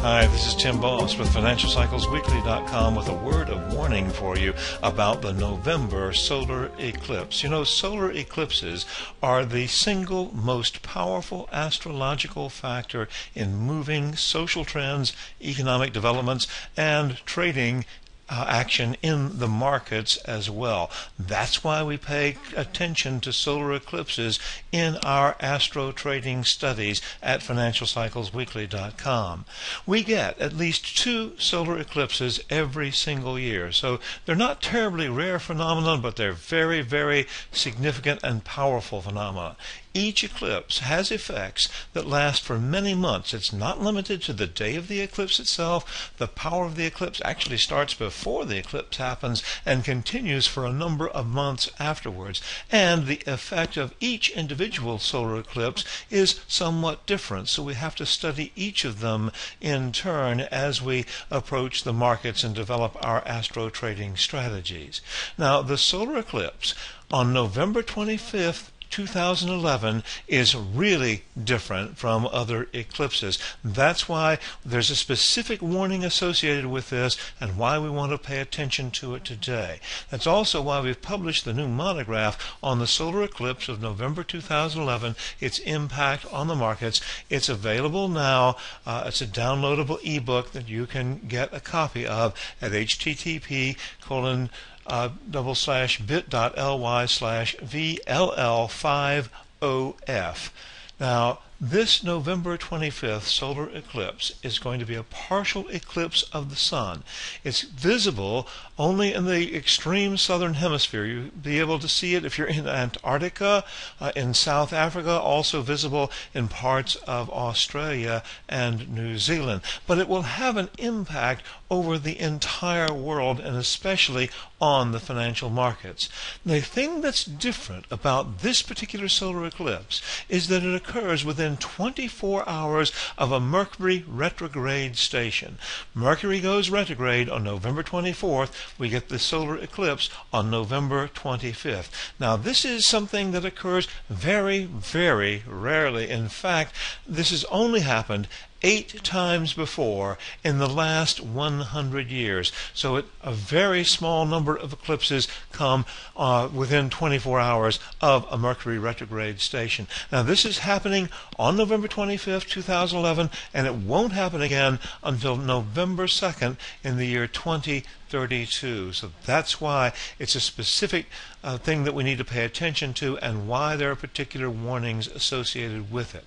Hi, this is Tim Bost with FinancialCyclesWeekly.com with a word of warning for you about the November solar eclipse. You know, solar eclipses are the single most powerful astrological factor in moving social trends, economic developments, and trading action in the markets as well. That's why we pay attention to solar eclipses in our astro-trading studies at FinancialCyclesWeekly.com. We get at least 2 solar eclipses every single year, so they're not terribly rare phenomena, but they're very, very significant and powerful phenomena. Each eclipse has effects that last for many months. It's not limited to the day of the eclipse itself. The power of the eclipse actually starts before the eclipse happens and continues for a number of months afterwards. And the effect of each individual solar eclipse is somewhat different, so we have to study each of them in turn as we approach the markets and develop our astro trading strategies. Now, the solar eclipse on November 25th, 2011 is really different from other eclipses. That's why there's a specific warning associated with this and why we want to pay attention to it today. That's also why we've published the new monograph on the solar eclipse of November 2011, its impact on the markets. It's available now. It's a downloadable ebook that you can get a copy of at http://bit.ly/VLL50F. Now, this November 25th solar eclipse is going to be a partial eclipse of the sun. It's visible only in the extreme southern hemisphere. You'll be able to see it if you're in Antarctica, in South Africa, also visible in parts of Australia and New Zealand. But it will have an impact over the entire world and especially on the financial markets. The thing that's different about this particular solar eclipse is that it occurs within 24 hours of a Mercury Retrograde Station. Mercury goes retrograde on November 24th. We get the solar eclipse on November 25th. Now, this is something that occurs very, very rarely. In fact, this has only happened 8 times before in the last 100 years. So a very small number of eclipses come within 24 hours of a Mercury retrograde station. Now, this is happening on November 25th, 2011, and it won't happen again until November 2nd in the year 2032. So that's why it's a specific thing that we need to pay attention to and why there are particular warnings associated with it.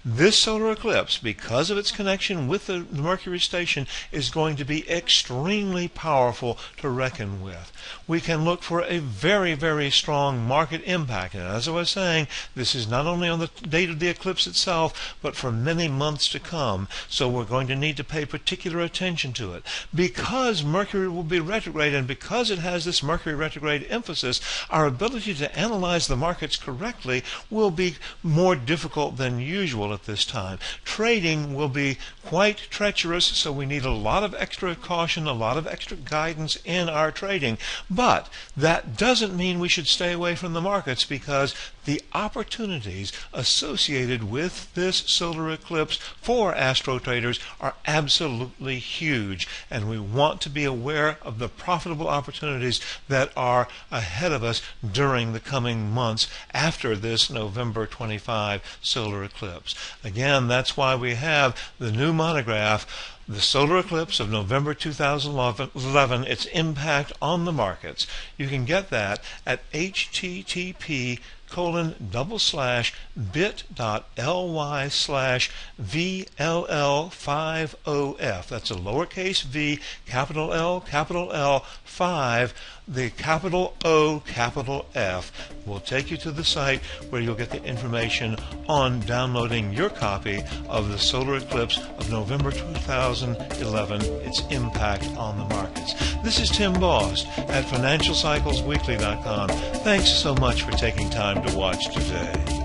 This solar eclipse, because of its connection with the Mercury station, is going to be extremely powerful to reckon with. We can look for a very, very strong market impact. And as I was saying, this is not only on the date of the eclipse itself, but for many months to come. So we're going to need to pay particular attention to it. Because Mercury will be retrograde and because it has this Mercury retrograde emphasis, our ability to analyze the markets correctly will be more difficult than usual at this time. Trading will be quite treacherous, so we need a lot of extra caution, a lot of extra guidance in our trading. But that doesn't mean we should stay away from the markets, because the opportunities associated with this solar eclipse for astro traders are absolutely huge, and we want to be aware of the profitable opportunities that are ahead of us during the coming months after this November 25 solar eclipse. Again, that's why we have the new monograph, The Solar Eclipse of November 2011, Its Impact on the Markets. You can get that at http://bit.ly/VLL50F. That's a lowercase v, capital L, 5, the capital O, capital F. Will take you to the site where you'll get the information on downloading your copy of The Solar Eclipse of November 2011, Its Impact on the Markets. This is Tim Bost at FinancialCyclesWeekly.com. Thanks so much for taking time to watch today.